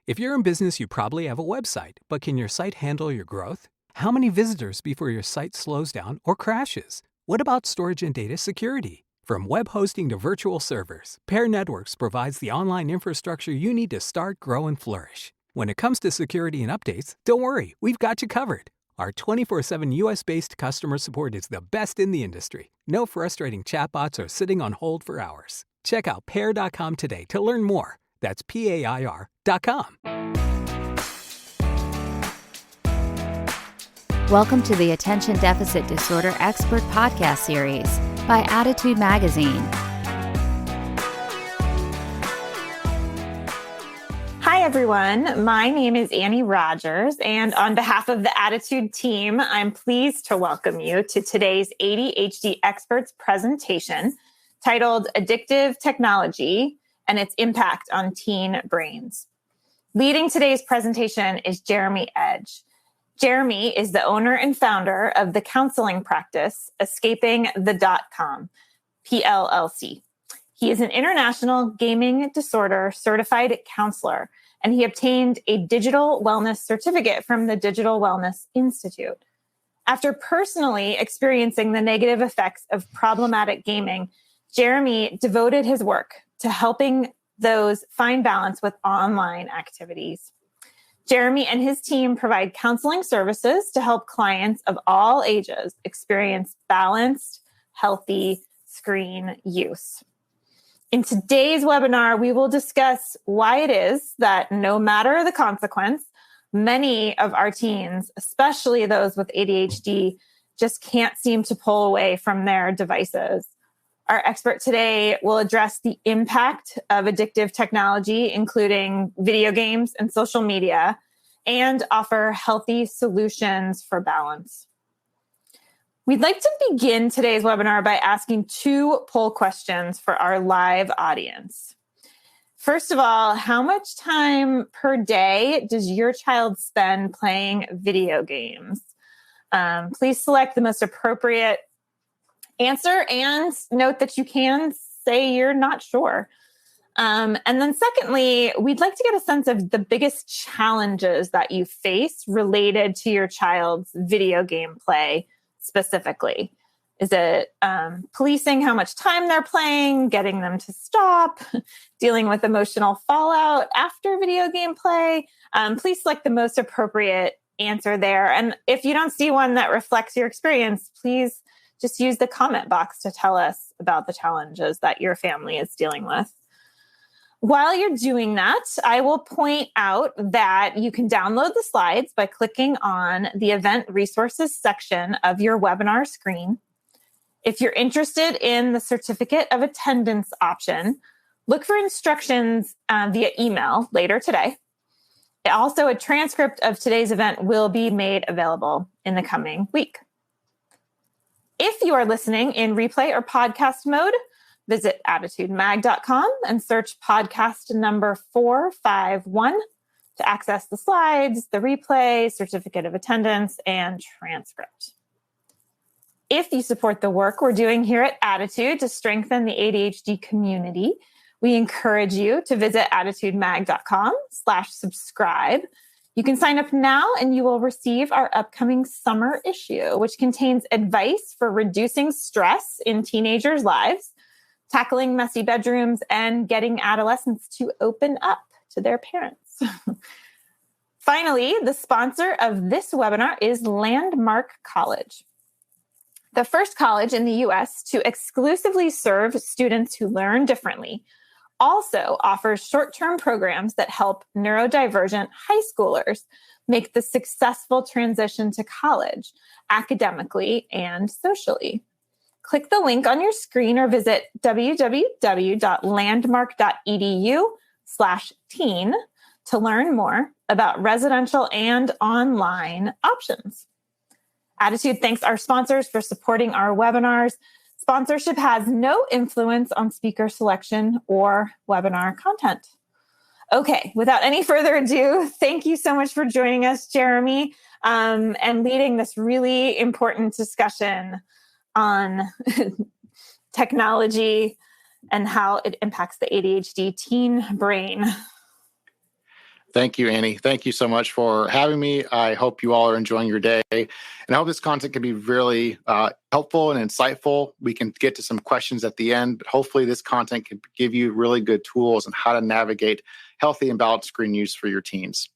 If you're in business, you probably have a website, but can your site handle your growth? How many visitors before your site slows down or crashes? What about storage and data security? From web hosting to virtual servers, Pair Networks provides the online infrastructure you need to start, grow, and flourish. When it comes to security and updates, don't worry, we've got you covered. Our 24/7 US-based customer support is the best in the industry. No frustrating chatbots or sitting on hold for hours. Check out pair.com today to learn more. That's PAIR.com. Welcome to the Attention Deficit Disorder Expert Podcast Series by Attitude Magazine. Hi, everyone. My name is Annie Rogers, and on behalf of the Attitude team, I'm pleased to welcome you to today's ADHD Experts presentation titled Addictive Technology and its Impact on Teen Brains. Leading today's presentation is Jeremy Edge. Jeremy is the owner and founder of the counseling practice EscapingThe.com, PLLC. He is an international gaming disorder certified counselor, and he obtained a digital wellness certificate from the Digital Wellness Institute. After personally experiencing the negative effects of problematic gaming, Jeremy devoted his work to helping those find balance with online activities. Jeremy and his team provide counseling services to help clients of all ages experience balanced, healthy screen use. In today's webinar, we will discuss why it is that no matter the consequence, many of our teens, especially those with ADHD, just can't seem to pull away from their devices. Our expert today will address the impact of addictive technology, including video games and social media, and offer healthy solutions for balance. We'd like to begin today's webinar by asking two poll questions for our live audience. First of all, how much time per day does your child spend playing video games? Please select the most appropriate answer and note that you can say you're not sure. And then secondly, we'd like to get a sense of the biggest challenges that you face related to your child's video game play specifically. Is it policing how much time they're playing, getting them to stop, dealing with emotional fallout after video game play? Please select the most appropriate answer there. And if you don't see one that reflects your experience, please just use the comment box to tell us about the challenges that your family is dealing with. While you're doing that, I will point out that you can download the slides by clicking on the event resources section of your webinar screen. If you're interested in the certificate of attendance option, look for instructions via email later today. Also, a transcript of today's event will be made available in the coming week. If you are listening in replay or podcast mode, visit attitudemag.com and search podcast number 451 to access the slides, the replay, certificate of attendance, and transcript. If you support the work we're doing here at Attitude to strengthen the ADHD community, we encourage you to visit attitudemag.com/subscribe. You can sign up now and you will receive our upcoming summer issue, which contains advice for reducing stress in teenagers' lives, tackling messy bedrooms, and getting adolescents to open up to their parents. Finally, the sponsor of this webinar is Landmark College, the first college in the U.S. to exclusively serve students who learn differently. Also offers short-term programs that help neurodivergent high schoolers make the successful transition to college, academically and socially. Click the link on your screen or visit www.landmark.edu/teen to learn more about residential and online options. Attitude thanks our sponsors for supporting our webinars. Sponsorship has no influence on speaker selection or webinar content. Okay, without any further ado, thank you so much for joining us, Jeremy, and leading this really important discussion on technology and how it impacts the ADHD teen brain. Thank you, Annie. Thank you so much for having me. I hope you all are enjoying your day. And I hope this content can be really helpful and insightful. We can get to some questions at the end, but hopefully this content can give you really good tools on how to navigate healthy and balanced screen use for your teens.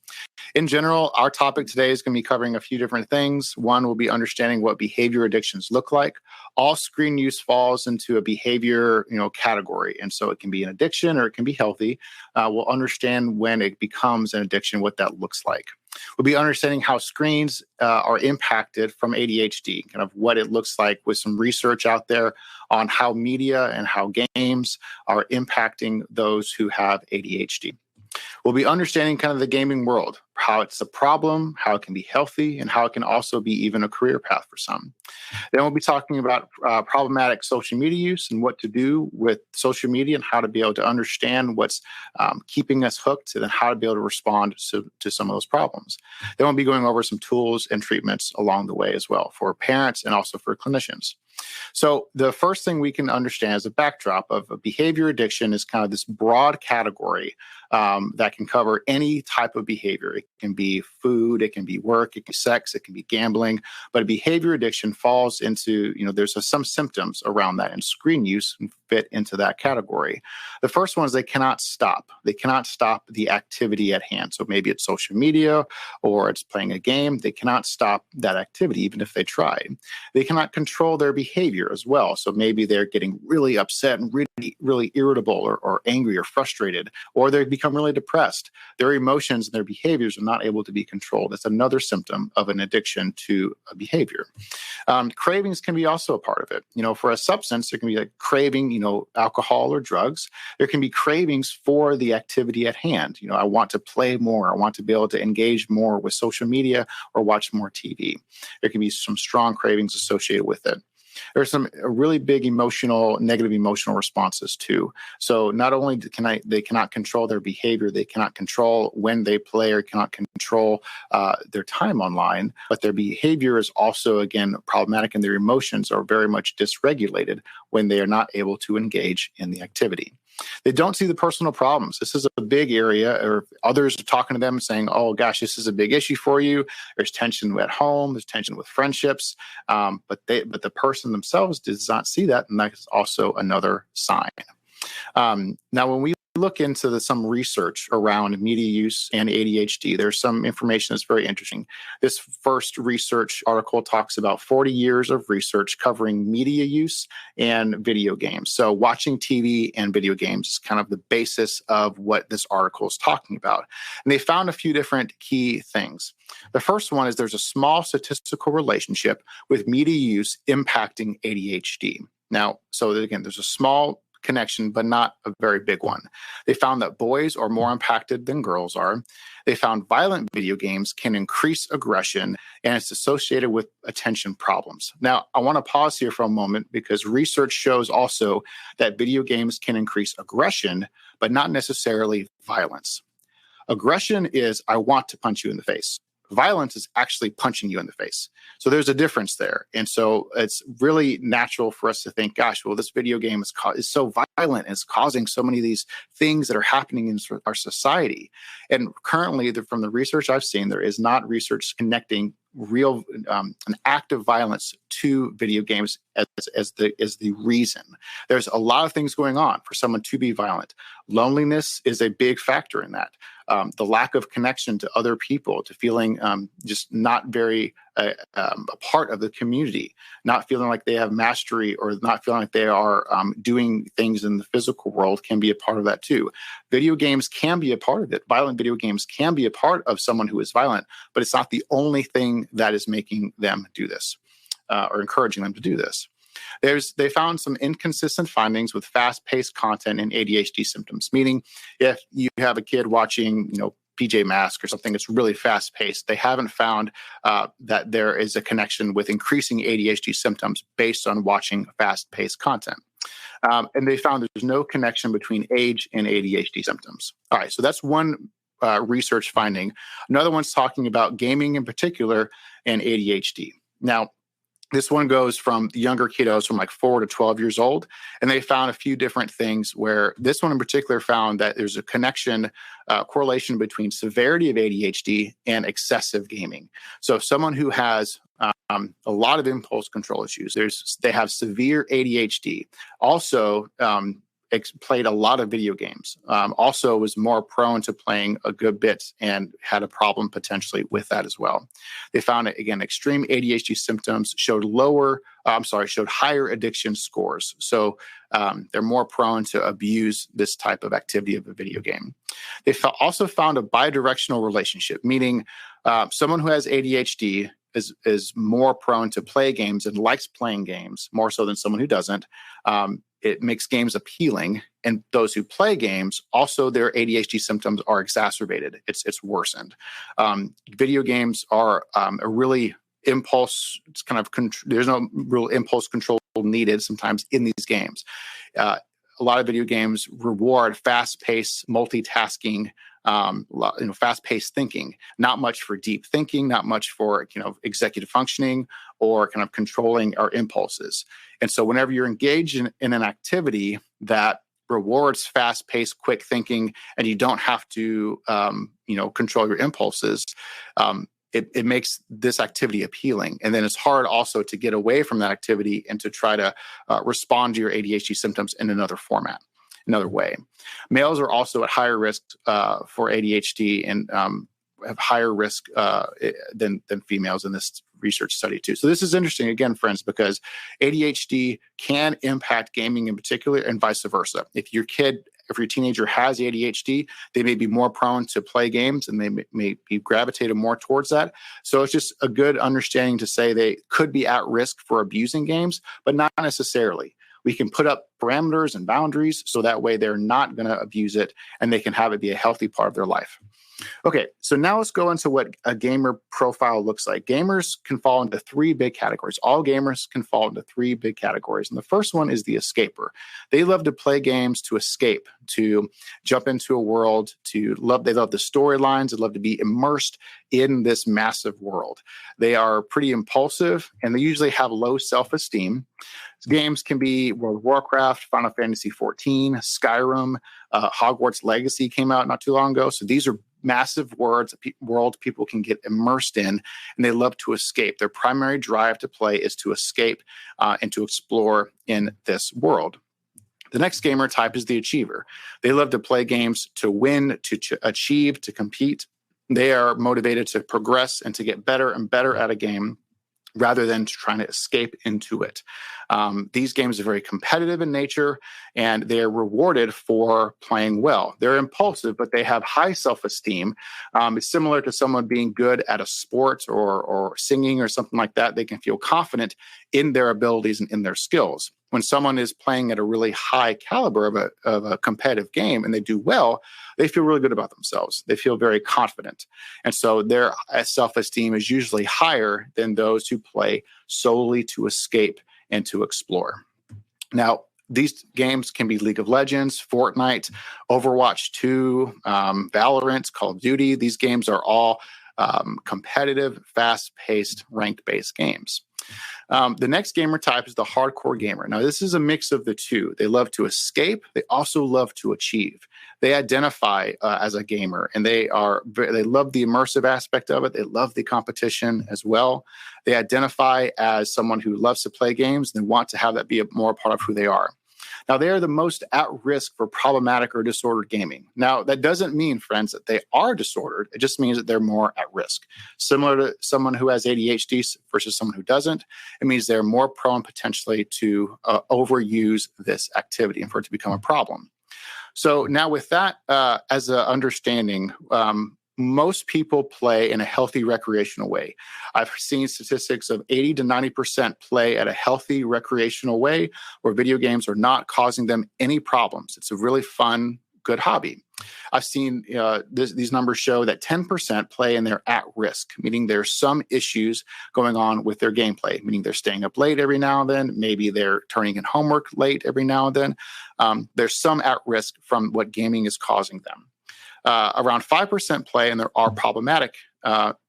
In general, our topic today is going to be covering a few different things. One will be understanding what behavior addictions look like. All screen use falls into a behavior, category. And so it can be an addiction or it can be healthy. We'll understand when it becomes an addiction, what that looks like. We'll be understanding how screens are impacted from ADHD, kind of what it looks like with some research out there on how media and how games are impacting those who have ADHD. We'll be understanding kind of the gaming world, how it's a problem, how it can be healthy, and how it can also be even a career path for some. Then we'll be talking about problematic social media use and what to do with social media and how to be able to understand what's keeping us hooked and then how to be able to respond to some of those problems. Then we'll be going over some tools and treatments along the way as well for parents and also for clinicians. So the first thing we can understand as a backdrop of a behavior addiction is kind of this broad category that can cover any type of behavior. It can be food, it can be work, it can be sex, it can be gambling, but a behavior addiction falls into, there's some symptoms around that, and screen use can fit into that category. The first one is they cannot stop. They cannot stop the activity at hand. So maybe it's social media or it's playing a game. They cannot stop that activity even if they try. They cannot control their behavior as well. So maybe they're getting really upset and really, really irritable or angry or frustrated, or they become really depressed. Their emotions and their behaviors are not able to be controlled. That's another symptom of an addiction to a behavior. Cravings can be also a part of it. For a substance, there can be like craving, alcohol or drugs. There can be cravings for the activity at hand. I want to play more. I want to be able to engage more with social media or watch more TV. There can be some strong cravings associated with it. There's some really big negative emotional responses too. So not only they cannot control their behavior, they cannot control when they play or cannot control their time online, but their behavior is also, again, problematic, and their emotions are very much dysregulated when they are not able to engage in the activity. They don't see the personal problems. This is a big area, or others are talking to them and saying, oh gosh, this is a big issue for you. There's tension at home, there's tension with friendships, but the person themselves does not see that, and that's also another sign. Now, when we look into some research around media use and ADHD, there's some information that's very interesting. This first research article talks about 40 years of research covering media use and video games. So watching TV and video games is kind of the basis of what this article is talking about. And they found a few different key things. The first one is there's a small statistical relationship with media use impacting ADHD. Now, so again, there's a small connection, but not a very big one. They found that boys are more impacted than girls are. They found violent video games can increase aggression, and it's associated with attention problems. Now, I want to pause here for a moment because research shows also that video games can increase aggression, but not necessarily violence. Aggression is, I want to punch you in the face. Violence is actually punching you in the face. So there's a difference there. And so it's really natural for us to think, gosh, well, this video game is so violent. It's causing so many of these things that are happening in our society. And currently, from the research I've seen, there is not research connecting real an act of violence to video games as the reason. There's a lot of things going on for someone to be violent. Loneliness is a big factor in that. The lack of connection to other people, to feeling just not very a part of the community, not feeling like they have mastery, or not feeling like they are doing things in the physical world can be a part of that too. Video games can be a part of it. Violent video games can be a part of someone who is violent, but it's not the only thing that is making them do this or encouraging them to do this. They found some inconsistent findings with fast-paced content and ADHD symptoms, meaning if you have a kid watching, PJ Masks or something that's really fast-paced, they haven't found that there is a connection with increasing ADHD symptoms based on watching fast-paced content. And they found there's no connection between age and ADHD symptoms. All right, so that's one research finding. Another one's talking about gaming in particular and ADHD. Now, This one goes from the younger kiddos from like 4 to 12 years old. And they found a few different things where this one in particular found that there's a correlation between severity of ADHD and excessive gaming. So someone who has a lot of impulse control issues, they have severe ADHD. Also, played a lot of video games. Also was more prone to playing a good bit and had a problem potentially with that as well. They found that, again, extreme ADHD symptoms showed higher addiction scores. So they're more prone to abuse this type of activity of a video game. They also found a bidirectional relationship, meaning someone who has ADHD is more prone to play games and likes playing games more so than someone who doesn't. It makes games appealing, and those who play games, also their ADHD symptoms are exacerbated. It's worsened. Video games are a really impulse. It's kind of there's no real impulse control needed sometimes in these games. A lot of video games reward fast-paced multitasking. Fast-paced thinking, not much for deep thinking, not much for, executive functioning or kind of controlling our impulses. And so whenever you're engaged in an activity that rewards fast-paced, quick thinking, and you don't have to, control your impulses, it makes this activity appealing. And then it's hard also to get away from that activity and to try to respond to your ADHD symptoms in another way. Males are also at higher risk for ADHD and have higher risk than females in this research study too. So this is interesting, again, friends, because ADHD can impact gaming in particular and vice versa. If your teenager has ADHD, they may be more prone to play games and they may be gravitated more towards that. So it's just a good understanding to say they could be at risk for abusing games, but not necessarily. We can put up parameters and boundaries so that way they're not going to abuse it and they can have it be a healthy part of their life. Okay, so now let's go into what a gamer profile looks like. Gamers can fall into 3 big categories. All gamers can fall into 3 big categories. And the first one is the escaper. They love to play games to escape, to jump into a world, they love the storylines, they love to be immersed in this massive world. They are pretty impulsive and they usually have low self-esteem. Games can be World of Warcraft, Final Fantasy XIV, Skyrim, Hogwarts Legacy came out not too long ago. So these are massive worlds people can get immersed in, and they love to escape. Their primary drive to play is to escape and to explore in this world. The next gamer type is the achiever. They love to play games to win, to achieve, to compete. They are motivated to progress and to get better and better at a game, rather than trying to escape into it. These games are very competitive in nature, and they are rewarded for playing well. They're impulsive, but they have high self-esteem. It's similar to someone being good at a sport or singing or something like that. They can feel confident in their abilities and in their skills. When someone is playing at a really high caliber of a competitive game and they do well, they feel really good about themselves. They feel very confident. And so their self-esteem is usually higher than those who play solely to escape and to explore. Now, these games can be League of Legends, Fortnite, Overwatch 2, Valorant, Call of Duty. These games are all competitive, fast-paced, rank-based games. The next gamer type is the hardcore gamer. Now, this is a mix of the two. They love to escape. They also love to achieve. They identify as a gamer, and they love the immersive aspect of it. They love the competition as well. They identify as someone who loves to play games and want to have that be more part of who they are. Now, they are the most at risk for problematic or disordered gaming. Now, that doesn't mean, friends, that they are disordered. It just means that they're more at risk. Similar to someone who has ADHD versus someone who doesn't, it means they're more prone potentially to overuse this activity and for it to become a problem. So now with that as an understanding, most people play in a healthy recreational way. I've seen statistics of 80 to 90% play at a healthy recreational way where video games are not causing them any problems. It's a really fun, good hobby. I've seen these numbers show that 10% play and they're at risk, meaning there's some issues going on with their gameplay, meaning they're staying up late every now and then. Maybe they're turning in homework late every now and then. There's some at risk from what gaming is causing them. Around 5% play, and there are problematic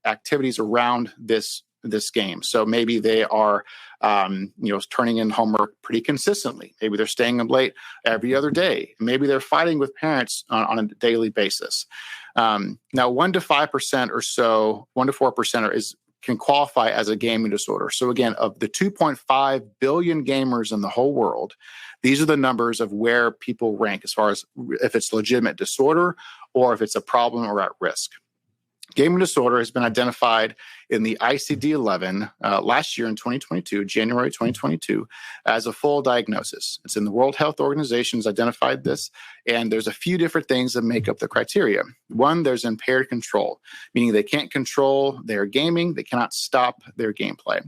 activities around this this game. So maybe they are, turning in homework pretty consistently. Maybe they're staying up late every other day. Maybe they're fighting with parents on a daily basis. Now, 1 to 5% or so, 1 to 4% can qualify as a gaming disorder. So again, of the 2.5 billion gamers in the whole world, these are the numbers of where people rank as far as if it's legitimate disorder or if it's a problem or at risk. Gaming disorder has been identified in the ICD-11 last year in 2022, January 2022, as a full diagnosis. It's in the World Health Organization's identified this, and there's a few different things that make up the criteria. One, there's impaired control, meaning they can't control their gaming, they cannot stop their gameplay.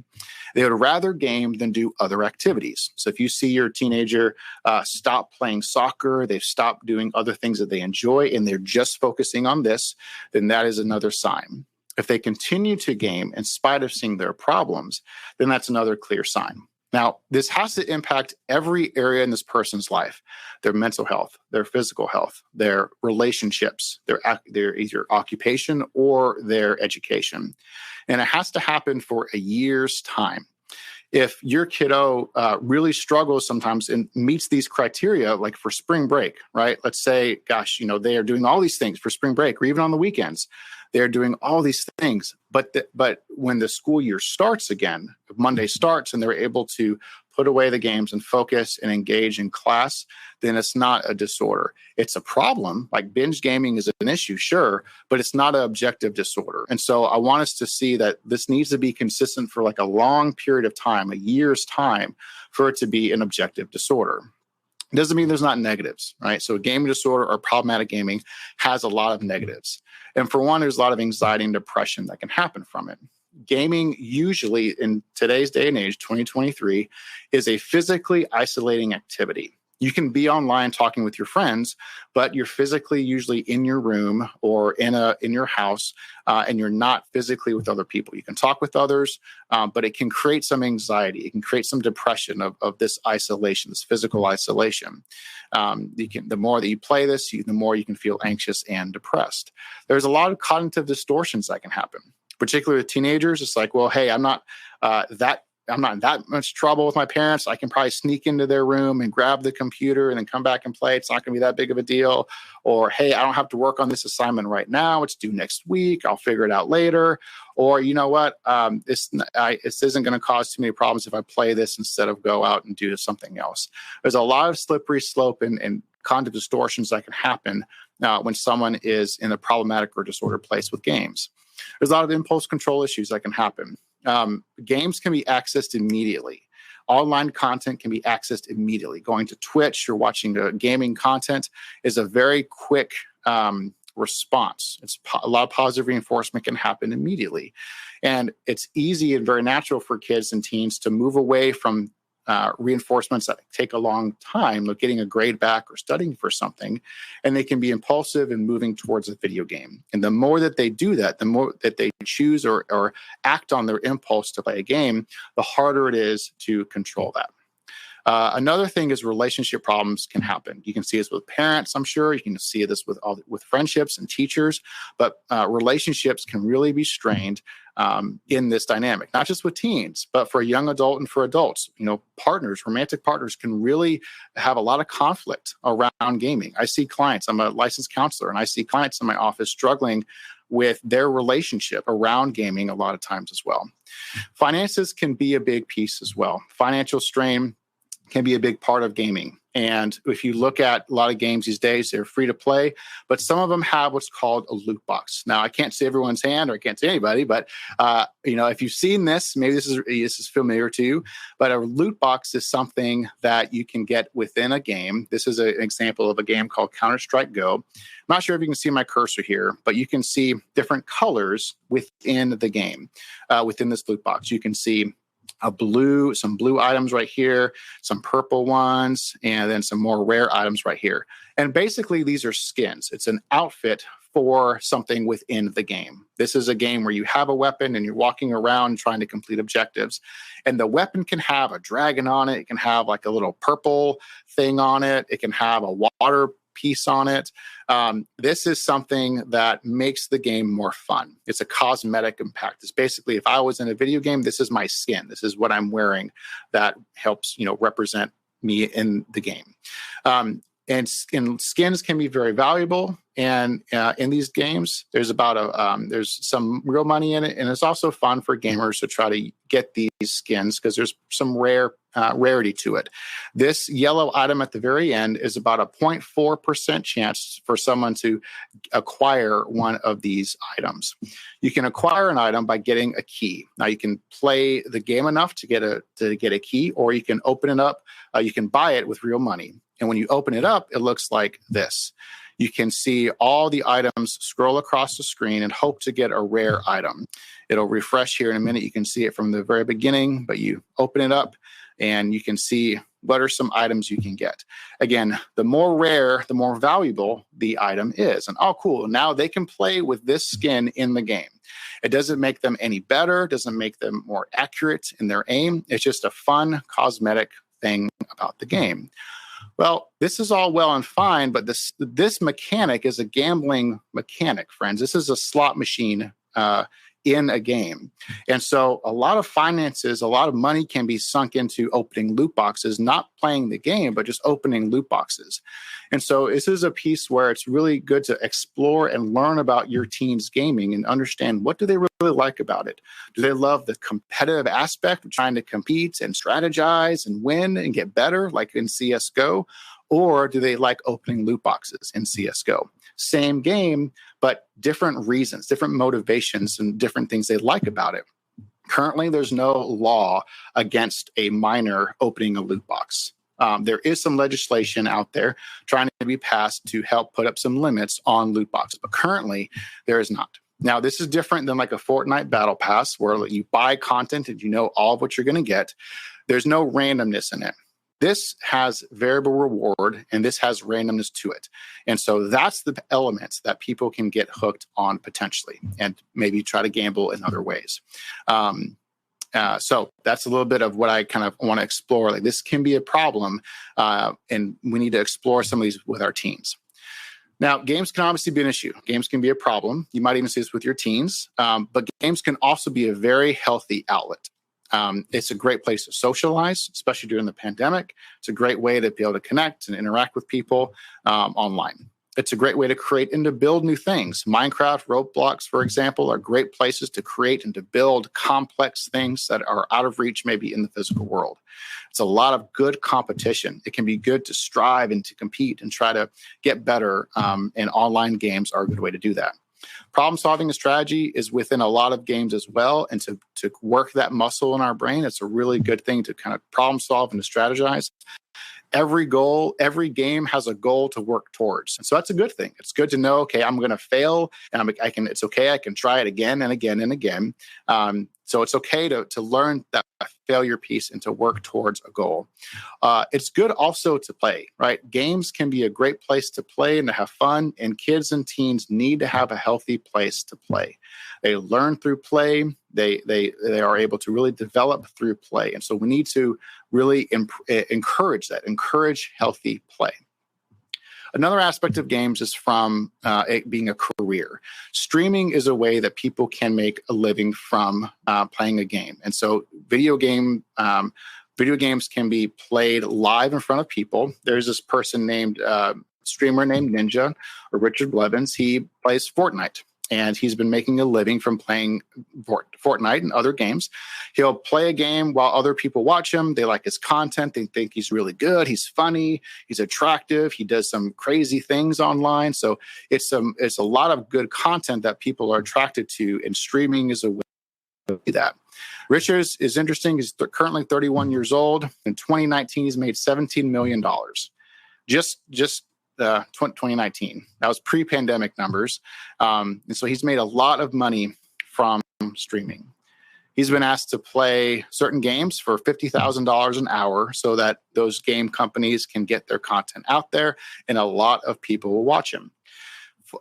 They would rather game than do other activities. So if you see your teenager stop playing soccer, they've stopped doing other things that they enjoy, and they're just focusing on this, then that is another sign. If they continue to game in spite of seeing their problems, then that's another clear sign. Now, this has to impact every area in this person's life: their mental health, their physical health, their relationships, their either occupation or their education. And it has to happen for a year's time. If your kiddo really struggles sometimes and meets these criteria, like for spring break, right? Let's say, gosh, they are doing all these things for spring break or even on the weekends. They're doing all these things. But when the school year starts again, Monday starts, and they're able to put away the games and focus and engage in class, then it's not a disorder. It's a problem. Like binge gaming is an issue, sure, but it's not an objective disorder. And so I want us to see that this needs to be consistent for like a long period of time, a year's time, for it to be an objective disorder. It doesn't mean there's not negatives, right? So gaming disorder or problematic gaming has a lot of negatives. And for one, there's a lot of anxiety and depression that can happen from it. Gaming usually in today's day and age, 2023, is a physically isolating activity. You can be online talking with your friends, but you're physically usually in your room or in your house, and you're not physically with other people. You can talk with others, but it can create some anxiety. It can create some depression of this isolation, this physical isolation. The more that you play this, the more you can feel anxious and depressed. There's a lot of cognitive distortions that can happen, particularly with teenagers. It's like, well, hey, I'm not in that much trouble with my parents. I can probably sneak into their room and grab the computer and then come back and play. It's not going to be that big of a deal. Or, hey, I don't have to work on this assignment right now. It's due next week. I'll figure it out later. Or, you know what? This isn't going to cause too many problems if I play this instead of go out and do something else. There's a lot of slippery slope and cognitive distortions that can happen when someone is in a problematic or disordered place with games. There's a lot of impulse control issues that can happen. Games can be accessed immediately. Online content can be accessed immediately. Going to Twitch or watching gaming content is a very quick response. A lot of positive reinforcement can happen immediately. And it's easy and very natural for kids and teens to move away from reinforcements that take a long time, like getting a grade back or studying for something, and they can be impulsive and moving towards a video game. And the more that they do that, the more that they choose or act on their impulse to play a game, the harder it is to control that. Another thing is relationship problems can happen. You can see this with parents, I'm sure. You can see this with friendships and teachers, but relationships can really be strained in this dynamic, not just with teens, but for a young adult and for adults. Romantic partners can really have a lot of conflict around gaming. I see clients, I'm a licensed counselor, and I see clients in my office struggling with their relationship around gaming a lot of times as well. Finances can be a big piece as well. Financial strain can be a big part of gaming. And if you look at a lot of games these days, they're free to play, but some of them have what's called a loot box. Now, I can't say everyone's hand, or I can't say anybody, but if you've seen this, maybe this is familiar to you. But a loot box is something that you can get within a game. This is an example of a game called Counter-Strike Go. I'm not sure if you can see my cursor here, but you can see different colors within the game, within this loot box. You can see some blue items right here, some purple ones, and then some more rare items right here. And basically, these are skins. It's an outfit for something within the game. This is a game where you have a weapon and you're walking around trying to complete objectives. And the weapon can have a dragon on it. It can have like a little purple thing on it. It can have a water piece on it. This is something that makes the game more fun. It's a cosmetic impact. It's basically, if I was in a video game, this is my skin. This is what I'm wearing that helps, represent me in the game. And skins can be very valuable. And in these games, there's there's some real money in it, and it's also fun for gamers to try to get these skins because there's some rarity to it. This yellow item at the very end is about a 0.4% chance for someone to acquire one of these items. You can acquire an item by getting a key. Now you can play the game enough to get a key, or you can open it up. You can buy it with real money. And when you open it up, it looks like this. You can see all the items scroll across the screen and hope to get a rare item. It'll refresh here in a minute. You can see it from the very beginning, but you open it up and you can see what are some items you can get. Again, the more rare, the more valuable the item is. And cool. Now they can play with this skin in the game. It doesn't make them any better, doesn't make them more accurate in their aim. It's just a fun cosmetic thing about the game. Well, this is all well and fine, but this mechanic is a gambling mechanic, friends. This is a slot machine in a game. And so a lot of finances, a lot of money can be sunk into opening loot boxes, not playing the game, but just opening loot boxes. And so this is a piece where it's really good to explore and learn about your team's gaming and understand, what do they really like about it? Do they love the competitive aspect of trying to compete and strategize and win and get better like in CSGO? Or do they like opening loot boxes in CSGO? Same game, but different reasons, different motivations, and different things they like about it. Currently, there's no law against a minor opening a loot box. There is some legislation out there trying to be passed to help put up some limits on loot boxes, but currently there is not. Now, this is different than like a Fortnite Battle Pass where you buy content and you know all of what you're going to get. There's no randomness in it. This has variable reward, and this has randomness to it. And so that's the element that people can get hooked on potentially and maybe try to gamble in other ways. So that's a little bit of what I kind of want to explore. Like, this can be a problem, and we need to explore some of these with our teens. Now, games can obviously be an issue. Games can be a problem. You might even see this with your teens, but games can also be a very healthy outlet. It's a great place to socialize, especially during the pandemic. It's a great way to be able to connect and interact with people online. It's a great way to create and to build new things. Minecraft, Roblox, for example, are great places to create and to build complex things that are out of reach maybe in the physical world. It's a lot of good competition. It can be good to strive and to compete and try to get better, and online games are a good way to do that. Problem solving and strategy is within a lot of games as well. And to work that muscle in our brain, it's a really good thing to kind of problem solve and to strategize. Every game has a goal to work towards. And so that's a good thing. It's good to know, okay, I'm going to fail and it's okay. I can try it again and again and again. So it's okay to learn that failure piece and to work towards a goal. It's good also to play, right? Games can be a great place to play and to have fun, and kids and teens need to have a healthy place to play. They learn through play. They are able to really develop through play. And so we need to really encourage that, encourage healthy play. Another aspect of games is from it being a career. Streaming is a way that people can make a living from playing a game. And so video games can be played live in front of people. There's this person streamer named Ninja, or Richard Blevins. He plays Fortnite. And he's been making a living from playing Fortnite and other games. He'll play a game while other people watch him. They like his content. They think he's really good. He's funny. He's attractive. He does some crazy things online. So it's a lot of good content that people are attracted to, and streaming is a way to do that. Richard is interesting. He's currently 31 years old. In 2019, he's made $17 million. Just 2019. That was pre-pandemic numbers. And so he's made a lot of money from streaming. He's been asked to play certain games for $50,000 an hour so that those game companies can get their content out there, and a lot of people will watch him.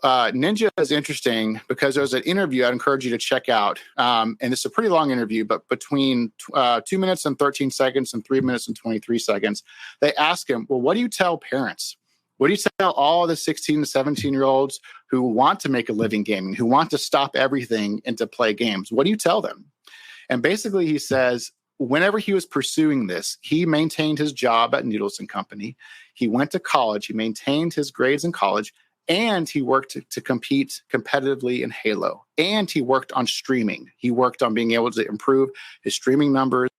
Ninja is interesting because there's an interview I'd encourage you to check out. And it's a pretty long interview, but between 2 minutes and 13 seconds and 3 minutes and 23 seconds, they ask him, well, what do you tell parents What do you tell all the 16 to 17-year-olds who want to make a living gaming, who want to stop everything and to play games? What do you tell them? And basically he says, whenever he was pursuing this, he maintained his job at Noodles and Company. He went to college. He maintained his grades in college. And he worked to compete competitively in Halo. And he worked on streaming. He worked on being able to improve his streaming numbers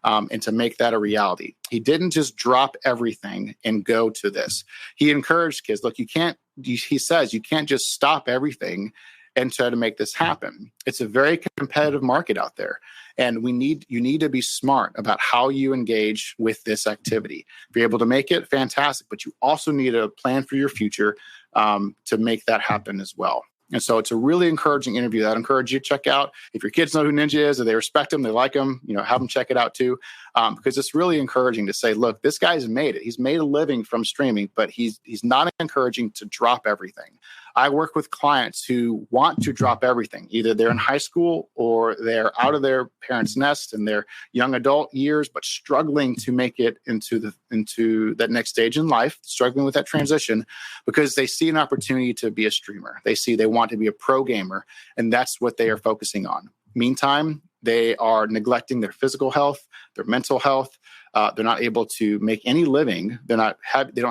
and to make that a reality. He didn't just drop everything and go to this. He encouraged kids, look, he says, you can't just stop everything and try to make this happen. It's a very competitive market out there. And you need to be smart about how you engage with this activity. If you're able to make it, fantastic. But you also need a plan for your future to make that happen as well. And so it's a really encouraging interview that I encourage you to check out. If your kids know who Ninja is, or they respect him, they like him, have them check it out too. Because it's really encouraging to say, look, this guy's made it. He's made a living from streaming, but he's not encouraging to drop everything. I work with clients who want to drop everything. Either they're in high school or they're out of their parents' nest in their young adult years, but struggling to make it into that next stage in life, struggling with that transition because they see an opportunity to be a streamer. They want to be a pro gamer, and that's what they are focusing on. Meantime, they are neglecting their physical health, their mental health. They're not able to make any living. They don't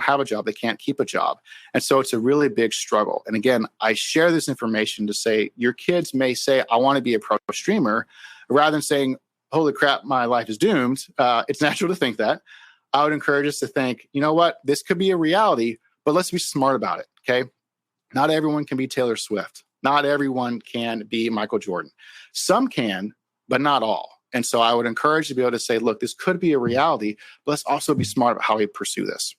have a job. They can't keep a job. And so it's a really big struggle. And again, I share this information to say your kids may say, I want to be a pro streamer, rather than saying, holy crap, my life is doomed. It's natural to think that. I would encourage us to think, you know what, this could be a reality, but let's be smart about it. Okay. Not everyone can be Taylor Swift. Not everyone can be Michael Jordan. Some can, but not all. And so I would encourage you to be able to say, look, this could be a reality, but let's also be smart about how we pursue this.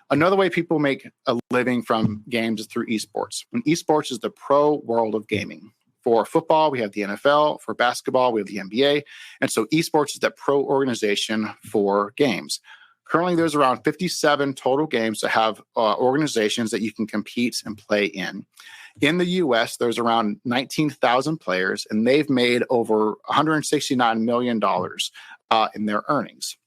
Another way people make a living from games is through esports. And esports is the pro world of gaming. For football, we have the NFL. For basketball, we have the NBA. And so esports is that pro organization for games. Currently, there's around 57 total games that have organizations that you can compete and play in. In the U.S., there's around 19,000 players, and they've made over $169 million in their earnings.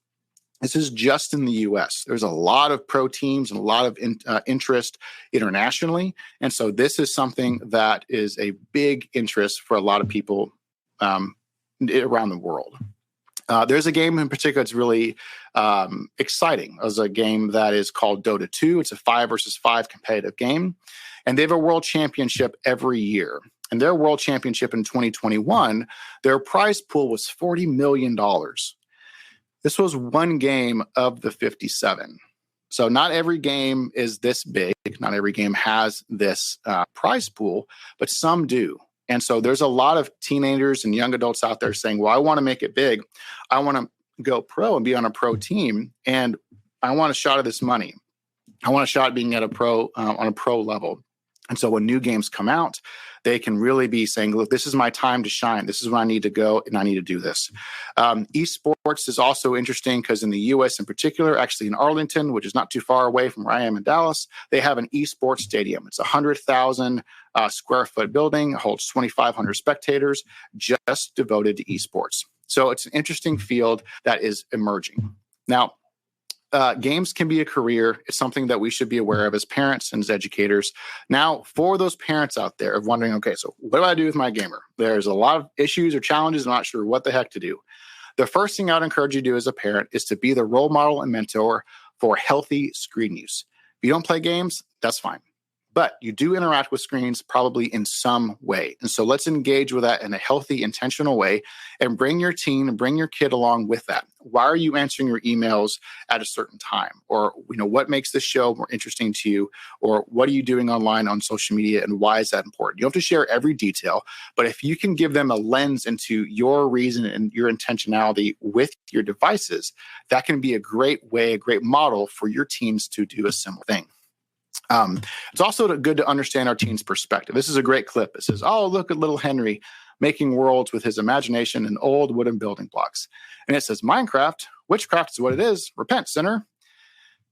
This is just in the U.S. There's a lot of pro teams and a lot of interest internationally. And so this is something that is a big interest for a lot of people around the world. There's a game in particular that's really exciting. There's a game that is called Dota 2. It's a 5 versus 5 competitive game. And they have a world championship every year. And their world championship in 2021, their prize pool was $40 million. This was one game of the 57. So not every game is this big. Not every game has this prize pool, but some do. And so there's a lot of teenagers and young adults out there saying, well, I want to make it big. I want to go pro and be on a pro team. And I want a shot of this money. I want a shot at being at a pro on a pro level. And so when new games come out, they can really be saying, look, this is my time to shine. This is where I need to go, and I need to do this. Esports is also interesting because in the U.S. in particular, actually in Arlington, which is not too far away from where I am in Dallas, they have an esports stadium. It's a 100,000 square foot building, holds 2,500 spectators, just devoted to esports. So it's an interesting field that is emerging. Now, games can be a career. It's something that we should be aware of as parents and as educators. Now, for those parents out there of wondering, okay, so what do I do with my gamer? There's a lot of issues or challenges. I'm not sure what the heck to do. The first thing I'd encourage you to do as a parent is to be the role model and mentor for healthy screen use. If you don't play games, that's fine. But you do interact with screens probably in some way. And so let's engage with that in a healthy, intentional way and bring your teen and bring your kid along with that. Why are you answering your emails at a certain time? Or, what makes this show more interesting to you? Or what are you doing online on social media and why is that important? You don't have to share every detail, but if you can give them a lens into your reason and your intentionality with your devices, that can be a great way, a great model for your teens to do a similar thing. It's also good to understand our teens' perspective. This is a great clip. It says, oh, look at little Henry making worlds with his imagination and old wooden building blocks. And it says, Minecraft, witchcraft is what it is. Repent, sinner.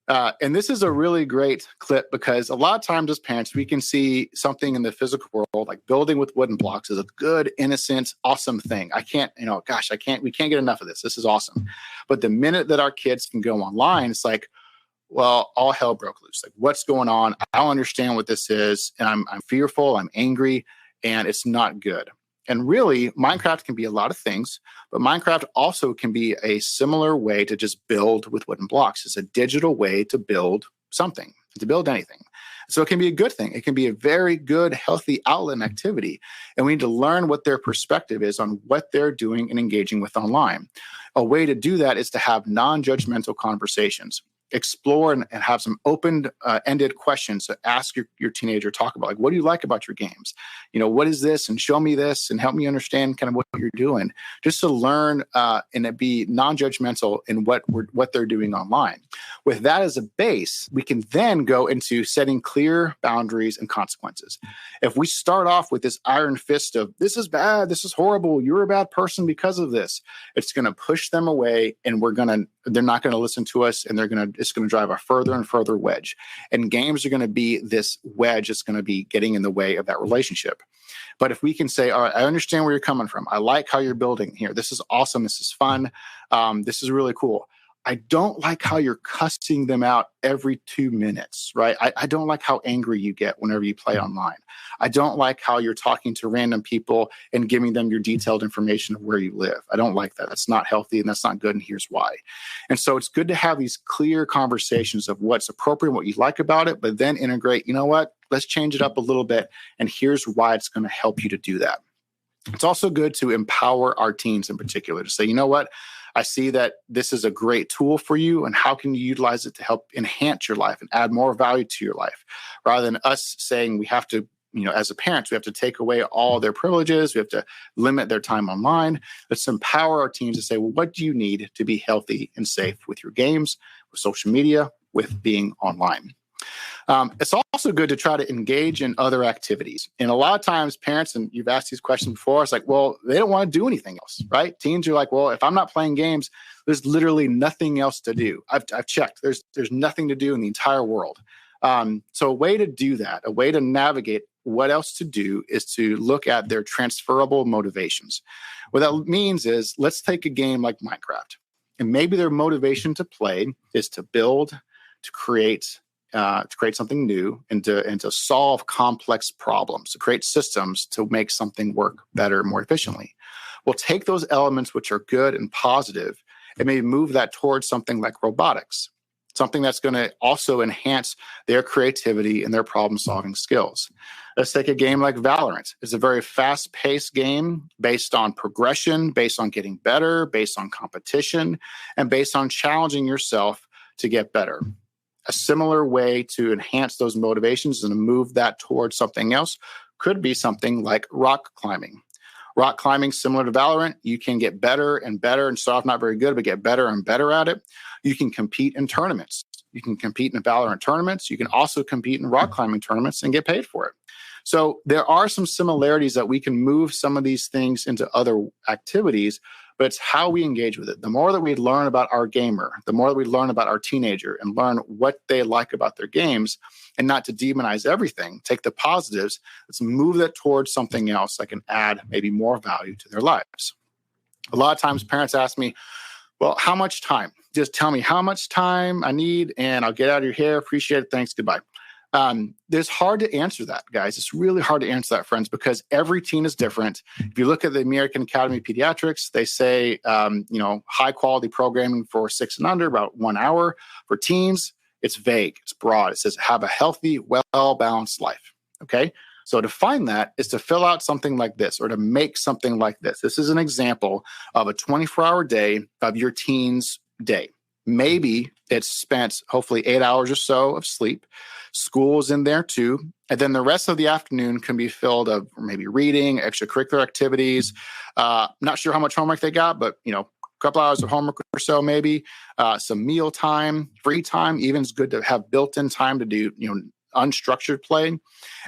And this is a really great clip because a lot of times as parents, we can see something in the physical world, like building with wooden blocks is a good, innocent, awesome thing. We can't get enough of this. This is awesome. But the minute that our kids can go online, it's like, well, all hell broke loose. Like, what's going on? I don't understand what this is. And I'm fearful, I'm angry, and it's not good. And really, Minecraft can be a lot of things, but Minecraft also can be a similar way to just build with wooden blocks. It's a digital way to build something, to build anything. So it can be a good thing. It can be a very good, healthy outlet and activity. And we need to learn what their perspective is on what they're doing and engaging with online. A way to do that is to have non-judgmental conversations. Explore and have some open-ended questions to ask your teenager, talk about, like, what do you like about your games? What is this? And show me this and help me understand kind of what you're doing, just to learn and be non-judgmental in what they're doing online. With that as a base, we can then go into setting clear boundaries and consequences. If we start off with this iron fist of, this is bad, this is horrible, you're a bad person because of this, it's going to push them away, and they're not going to listen to us, and it's going to drive a further and further wedge. And games are going to be this wedge that's going to be getting in the way of that relationship. But if we can say, all right, I understand where you're coming from. I like how you're building here. This is awesome. This is fun. This is really cool. I don't like how you're cussing them out every 2 minutes, right? I don't like how angry you get whenever you play online. I don't like how you're talking to random people and giving them your detailed information of where you live. I don't like that. That's not healthy, and that's not good, and here's why. And so it's good to have these clear conversations of what's appropriate, what you like about it, but then integrate, you know what, let's change it up a little bit, and here's why it's going to help you to do that. It's also good to empower our teens in particular, to say, you know what, I see that this is a great tool for you, and how can you utilize it to help enhance your life and add more value to your life, rather than us saying we have to, as a parent, we have to take away all their privileges. We have to limit their time online. Let's empower our teams to say, well, what do you need to be healthy and safe with your games, with social media, with being online? It's also good to try to engage in other activities. And a lot of times parents, and you've asked these questions before, it's like, well, they don't want to do anything else, right? Teens are like, well, if I'm not playing games, there's literally nothing else to do. I've checked. There's nothing to do in the entire world. So a way to do that, a way to navigate what else to do, is to look at their transferable motivations. What that means is, let's take a game like Minecraft, and maybe their motivation to play is to build, to create something new, and to solve complex problems, to create systems to make something work better, more efficiently. We'll take those elements which are good and positive and maybe move that towards something like robotics, something that's going to also enhance their creativity and their problem-solving skills. Let's take a game like Valorant. It's a very fast-paced game based on progression, based on getting better, based on competition, and based on challenging yourself to get better. A similar way to enhance those motivations and to move that towards something else could be something like rock climbing. Rock climbing, similar to Valorant, you can get better and better, and start off not very good, but get better and better at it. You can compete in tournaments. You can compete in Valorant tournaments. You can also compete in rock climbing tournaments and get paid for it. So there are some similarities that we can move some of these things into other activities, but it's how we engage with it. The more that we learn about our gamer, the more that we learn about our teenager and learn what they like about their games, and not to demonize everything, take the positives, let's move that towards something else that can add maybe more value to their lives. A lot of times parents ask me, well, how much time? Just tell me how much time I need and I'll get out of your hair. Appreciate it. Thanks. Goodbye. It's hard to answer that, guys. It's really hard to answer that, friends, because every teen is different. If you look at the American Academy of Pediatrics, they say, high quality programming for 6 and under, about 1 hour. For teens, it's vague. It's broad. It says have a healthy, well-balanced life. Okay. So to find that is to fill out something like this, or to make something like this. This is an example of a 24-hour day of your teen's day. Maybe it's spent hopefully 8 hours or so of sleep. School is in there too. And then the rest of the afternoon can be filled of maybe reading, extracurricular activities. Not sure how much homework they got, but a couple hours of homework or so, maybe some meal time, free time. Even it's good to have built-in time to do, unstructured play.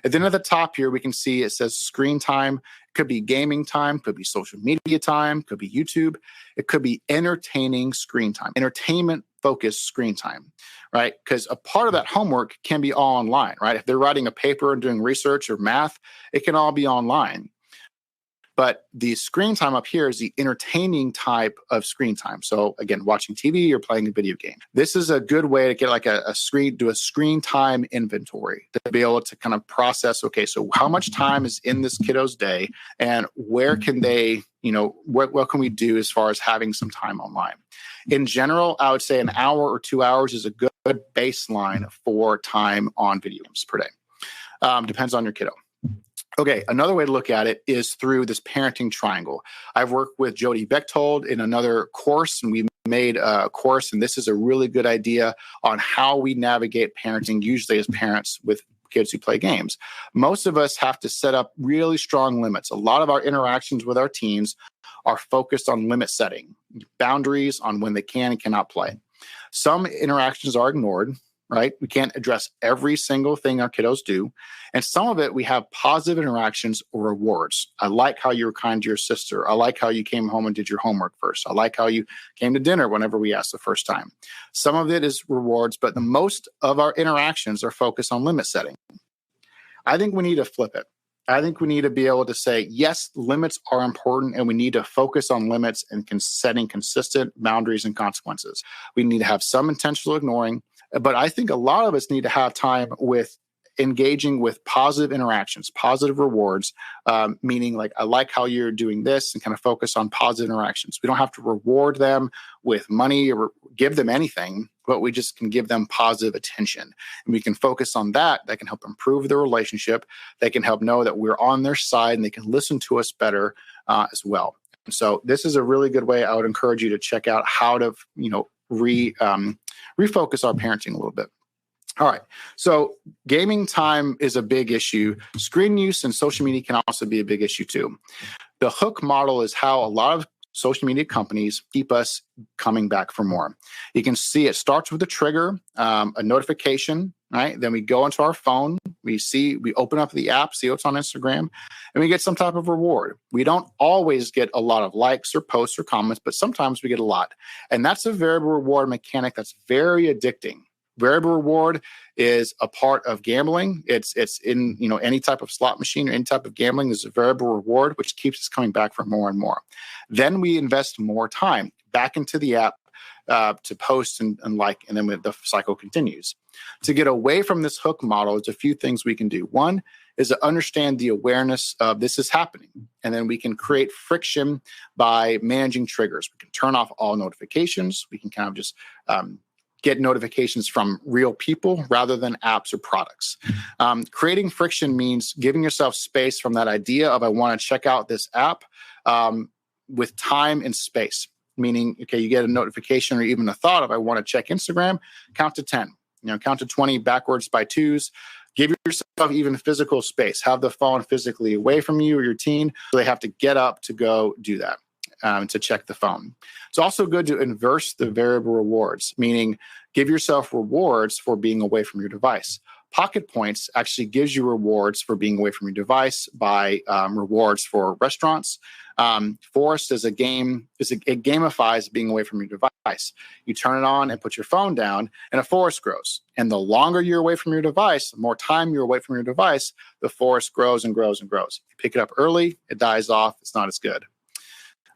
And then at the top here, we can see it says screen time. It could be gaming time, could be social media time, could be YouTube. It could be entertaining screen time, entertainment-focused screen time, right? Because a part of that homework can be all online, right? If they're writing a paper and doing research or math, it can all be online. But the screen time up here is the entertaining type of screen time. So again, watching TV or playing a video game. This is a good way to get like a screen time inventory to be able to kind of process, okay, so how much time is in this kiddo's day and where can they, what can we do as far as having some time online? In general, I would say an hour or 2 hours is a good baseline for time on video games per day. Depends on your kiddo. Okay, another way to look at it is through this parenting triangle. I've worked with Jody Bechtold in another course, and we made a course, and this is a really good idea on how we navigate parenting, usually as parents with kids who play games. Most of us have to set up really strong limits. A lot of our interactions with our teens are focused on limit setting, boundaries on when they can and cannot play. Some interactions are ignored, right? We can't address every single thing our kiddos do. And some of it, we have positive interactions or rewards. I like how you were kind to your sister. I like how you came home and did your homework first. I like how you came to dinner whenever we asked the first time. Some of it is rewards, but the most of our interactions are focused on limit setting. I think we need to flip it. I think we need to be able to say, yes, limits are important, and we need to focus on limits and setting consistent boundaries and consequences. We need to have some intentional ignoring, but I think a lot of us need to have time with engaging with positive interactions, positive rewards, meaning like, I like how you're doing this, and kind of focus on positive interactions. We don't have to reward them with money or give them anything, but we just can give them positive attention. And we can focus on that. That can help improve the relationship. They can help know that we're on their side, and they can listen to us better as well. And so this is a really good way. I would encourage you to check out how to, refocus our parenting a little bit. All right. So gaming time is a big issue. Screen use and social media can also be a big issue too. The hook model is how a lot of social media companies keep us coming back for more. You can see it starts with a trigger, a notification, right? Then we go into our phone, we open up the app, see what's on Instagram, and we get some type of reward. We don't always get a lot of likes or posts or comments, but sometimes we get a lot. And that's a variable reward mechanic that's very addicting. Variable reward is a part of gambling. It's in any type of slot machine or any type of gambling. There's a variable reward which keeps us coming back for more and more. Then we invest more time back into the app to post and like, and then the cycle continues. To get away from this hook model, there's a few things we can do. One is to understand the awareness of this is happening, and then we can create friction by managing triggers. We can turn off all notifications. We can kind of just get notifications from real people rather than apps or products. Creating friction means giving yourself space from that idea of I want to check out this app with time and space. Meaning, okay, you get a notification or even a thought of I want to check Instagram, count to 10, count to 20 backwards by twos. Give yourself even physical space. Have the phone physically away from you or your teen, so they have to get up to go do that. To check the phone. It's also good to inverse the variable rewards, meaning give yourself rewards for being away from your device. Pocket Points actually gives you rewards for being away from your device by rewards for restaurants. Forest is a game, it gamifies being away from your device. You turn it on and put your phone down, and a forest grows. And the longer you're away from your device, the more time you're away from your device, the forest grows and grows and grows. If you pick it up early, it dies off. It's not as good.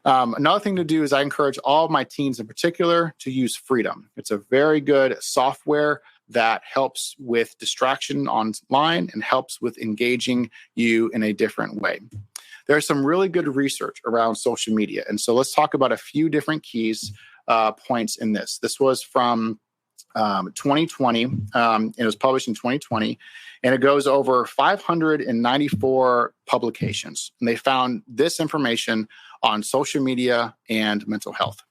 Another thing to do is I encourage all of my teens in particular to use Freedom. It's a very good software that helps with distraction online and helps with engaging you in a different way. There's some really good research around social media. And so let's talk about a few different keys points in this. This was from 2020. It was published in 2020, and it goes over 594 publications. And they found this information on social media and mental health.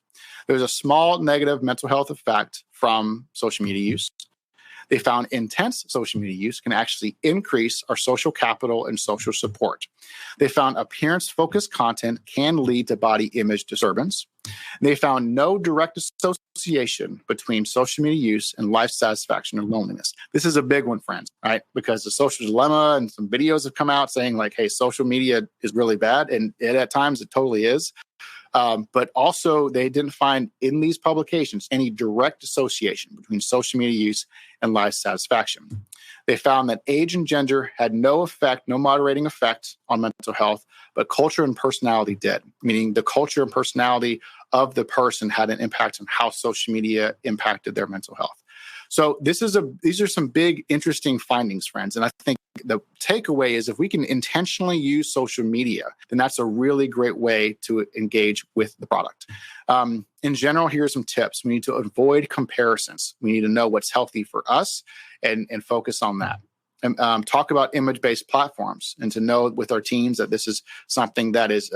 There's a small negative mental health effect from social media use. They found intense social media use can actually increase our social capital and social support. They found appearance-focused content can lead to body image disturbance. They found no direct association between social media use and life satisfaction or loneliness. This is a big one, friends, right? Because the social dilemma and some videos have come out saying like, hey, social media is really bad. And at times it totally is. But also they didn't find in these publications any direct association between social media use and life satisfaction. They found that age and gender had no moderating effect on mental health, but culture and personality did, meaning the culture and personality of the person had an impact on how social media impacted their mental health. So these are some big, interesting findings, friends. And I think the takeaway is if we can intentionally use social media, then that's a really great way to engage with the product. In general, here are some tips. We need to avoid comparisons. We need to know what's healthy for us and focus on that. And talk about image-based platforms and to know with our teams that this is something that is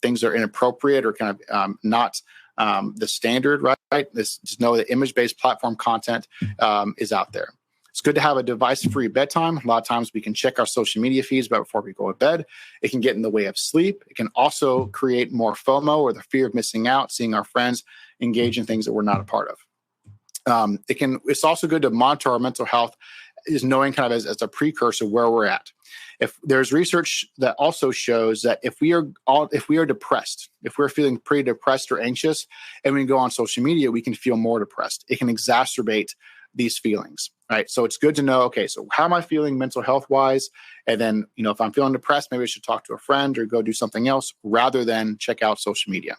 things are inappropriate or kind of not the standard, right? Just know that image-based platform content is out there. It's good to have a device-free bedtime. A lot of times we can check our social media feeds before we go to bed. It can get in the way of sleep. It can also create more FOMO, or the fear of missing out, seeing our friends engage in things that we're not a part of. It's also good to monitor our mental health, is knowing kind of as a precursor where we're at. If there's research that also shows that if we are depressed, if we're feeling pretty depressed or anxious, and we go on social media, we can feel more depressed. It can exacerbate these feelings, right? So it's good to know, okay, so how am I feeling mental health wise? And then, if I'm feeling depressed, maybe I should talk to a friend or go do something else rather than check out social media.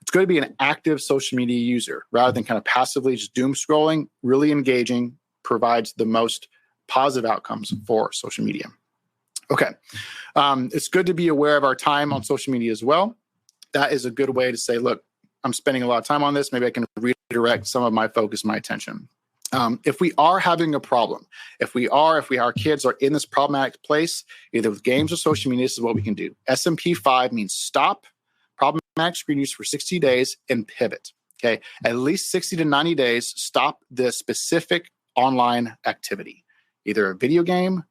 It's good to be an active social media user rather than kind of passively just doom scrolling. Really engaging provides the most positive outcomes for social media. Okay. It's good to be aware of our time on social media as well. That is a good way to say, look, I'm spending a lot of time on this. Maybe I can redirect some of my focus, my attention. If we are having a problem, if our kids are in this problematic place, either with games or social media, this is what we can do. SMP 5 means stop problematic screen use for 60 days and pivot. Okay. At least 60 to 90 days, stop the specific online activity, either a video game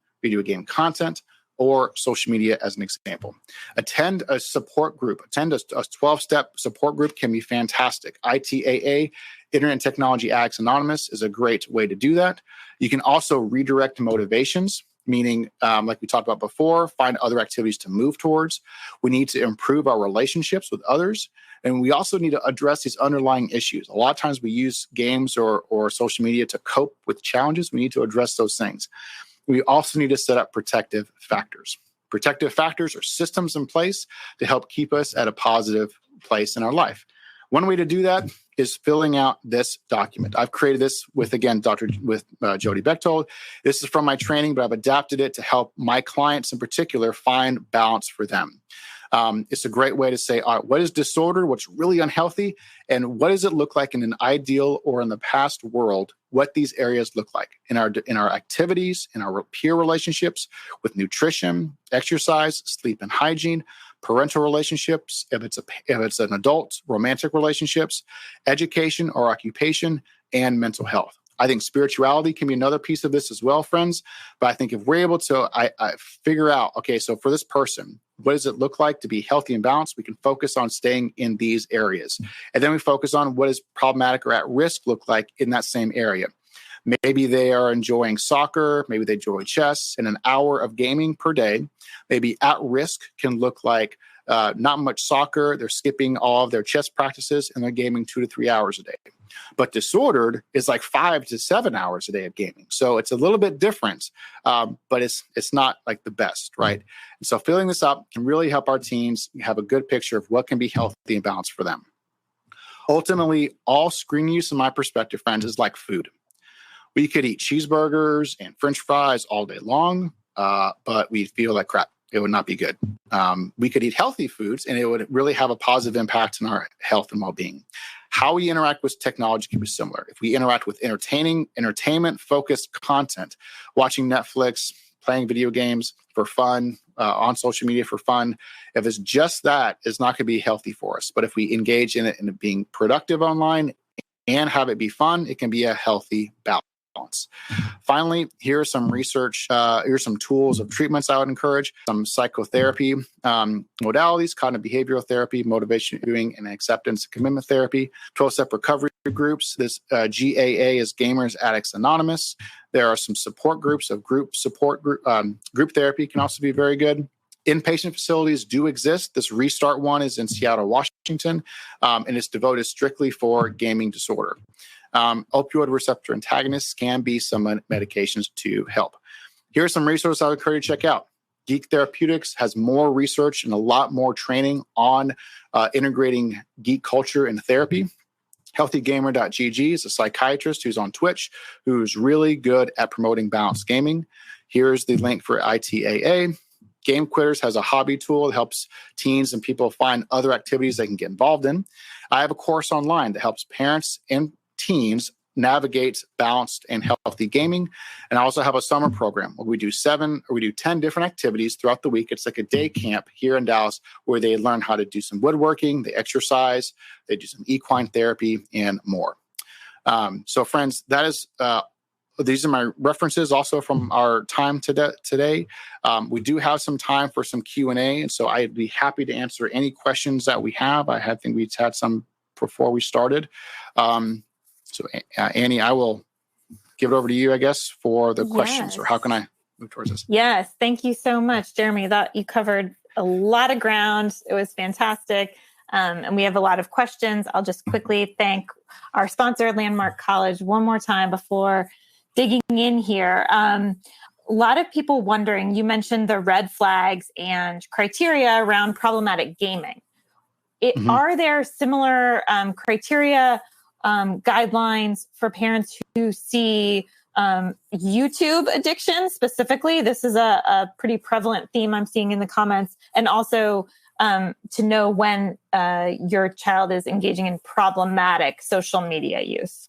content, or social media as an example. Attend a support group. Attend a 12-step support group can be fantastic. ITAA, Internet Technology Addicts Anonymous, is a great way to do that. You can also redirect motivations, meaning, like we talked about before, find other activities to move towards. We need to improve our relationships with others. And we also need to address these underlying issues. A lot of times we use games or social media to cope with challenges. We need to address those things. We also need to set up protective factors. Protective factors are systems in place to help keep us at a positive place in our life. One way to do that is filling out this document. I've created this with Jody Bechtold. This is from my training, but I've adapted it to help my clients in particular find balance for them. It's a great way to say, all right, what is disorder? What's really unhealthy? And what does it look like in an ideal or in the past world? What these areas look like in our activities, in our peer relationships, with nutrition, exercise, sleep and hygiene, parental relationships, if it's an adult, romantic relationships, education or occupation, and mental health. I think spirituality can be another piece of this as well, friends. But I think if we're able to I figure out, okay, so for this person, what does it look like to be healthy and balanced? We can focus on staying in these areas. And then we focus on what does problematic or at risk look like in that same area. Maybe they are enjoying soccer, maybe they enjoy chess, and an hour of gaming per day. Maybe at risk can look like not much soccer, they're skipping all of their chess practices, and they're gaming 2 to 3 hours a day. But disordered is like 5 to 7 hours a day of gaming. So it's a little bit different, but it's not like the best, right? And so filling this up can really help our teams have a good picture of what can be healthy and balanced for them. Ultimately, all screen use, in my perspective, friends, is like food. We could eat cheeseburgers and French fries all day long, but we feel like crap. It would not be good. We could eat healthy foods, and it would really have a positive impact on our health and well-being. How we interact with technology can be similar. If we interact with entertainment-focused content, watching Netflix, playing video games for fun, on social media for fun, if it's just that, it's not going to be healthy for us. But if we engage in it and being productive online and have it be fun, it can be a healthy balance. Finally, here are some research, here's some tools of treatments I would encourage, some psychotherapy modalities, cognitive behavioral therapy, motivation doing, and acceptance and commitment therapy, 12-step recovery groups. This GAA is Gamers Addicts Anonymous. There are some support groups of group therapy can also be very good. Inpatient facilities do exist. This Restart one is in Seattle, Washington, and it's devoted strictly for gaming disorder. Opioid receptor antagonists can be some medications to help. Here are some resources I would encourage you to check out. Geek Therapeutics has more research and a lot more training on integrating geek culture into therapy. HealthyGamer.gg is a psychiatrist who's on Twitch, who's really good at promoting balanced gaming. Here's the link for ITAA. Game Quitters has a hobby tool that helps teens and people find other activities they can get involved in. I have a course online that helps parents and teens navigate balanced and healthy gaming. And I also have a summer program where we do 10 different activities throughout the week. It's like a day camp here in Dallas where they learn how to do some woodworking, they exercise, they do some equine therapy, and more. So friends, that is these are my references also from our time today. We do have some time for some Q&A, and so I'd be happy to answer any questions that we have. I think we had some before we started. So Annie, I will give it over to you, I guess, for the questions, or how can I move towards this? Yes, thank you so much, Jeremy. That you covered a lot of ground. It was fantastic. And we have a lot of questions. I'll just quickly thank our sponsor, Landmark College, one more time before digging in here. A lot of people wondering, you mentioned the red flags and criteria around problematic gaming. Are there similar criteria, guidelines for parents who see YouTube addiction specifically? This is a pretty prevalent theme I'm seeing in the comments. And also to know when your child is engaging in problematic social media use.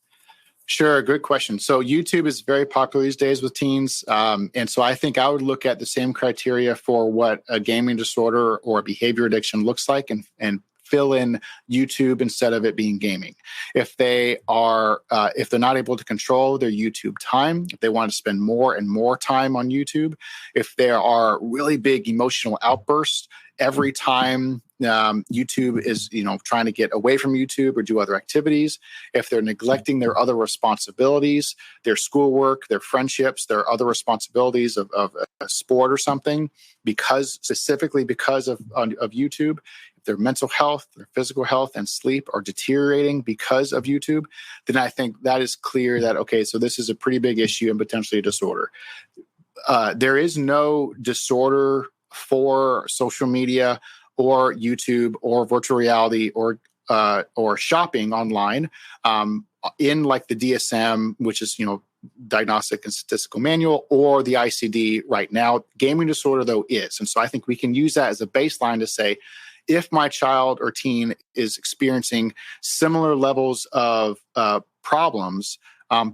Sure. Good question. So YouTube is very popular these days with teens. And so I think I would look at the same criteria for what a gaming disorder or a behavior addiction looks like and fill in YouTube instead of it being gaming. If they are, if they're not able to control their YouTube time, if they want to spend more and more time on YouTube, if there are really big emotional outbursts every time YouTube is, trying to get away from YouTube or do other activities, if they're neglecting their other responsibilities, their schoolwork, their friendships, their other responsibilities of a sport or something, specifically because of YouTube, if their mental health, their physical health and sleep are deteriorating because of YouTube, then I think that is clear that, okay, so this is a pretty big issue and potentially a disorder. There is no disorder for social media or YouTube or virtual reality or shopping online in like the DSM, which is, Diagnostic and Statistical Manual, or the ICD right now. Gaming disorder, though, is. And so I think we can use that as a baseline to say, if my child or teen is experiencing similar levels of problems,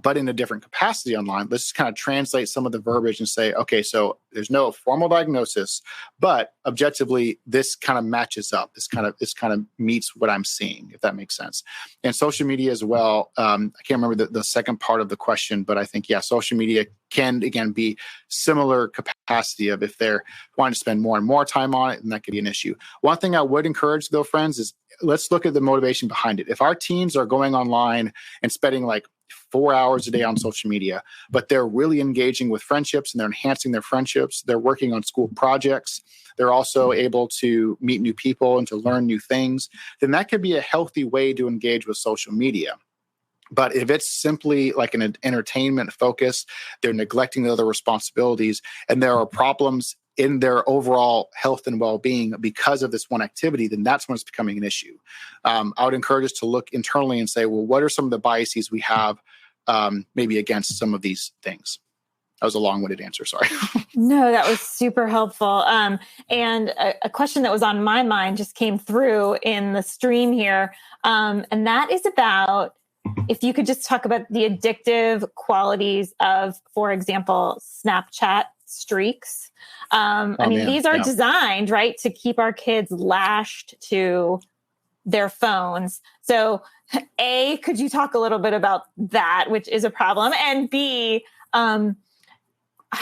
but in a different capacity online, let's just kind of translate some of the verbiage and say, okay, so there's no formal diagnosis, but objectively, this kind of matches up. This kind of meets what I'm seeing, if that makes sense. And social media as well. I can't remember the second part of the question, but I think, social media can, again, be similar capacity of if they're wanting to spend more and more time on it, and that could be an issue. One thing I would encourage, though, friends, is let's look at the motivation behind it. If our teens are going online and spending like 4 hours a day on social media, but they're really engaging with friendships and they're enhancing their friendships, they're working on school projects, they're also able to meet new people and to learn new things, then that could be a healthy way to engage with social media. But if it's simply like an entertainment focus, they're neglecting the other responsibilities, and there are problems in their overall health and well-being because of this one activity, then that's when it's becoming an issue. I would encourage us to look internally and say, well, what are some of the biases we have maybe against some of these things? That was a long-winded answer, sorry. No, that was super helpful. And a question that was on my mind just came through in the stream here. And that is about, if you could just talk about the addictive qualities of, for example, Snapchat streaks. These are designed, right, to keep our kids lashed to their phones. So A, could you talk a little bit about that, which is a problem? And B, I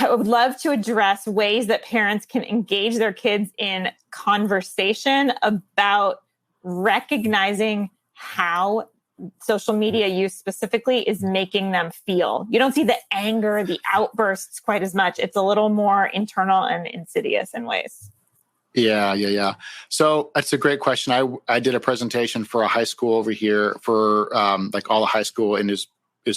would love to address ways that parents can engage their kids in conversation about recognizing how social media use specifically is making them feel. You don't see the anger, the outbursts quite as much. It's a little more internal and insidious in ways. Yeah. So that's a great question. I did a presentation for a high school over here for like all the high school and his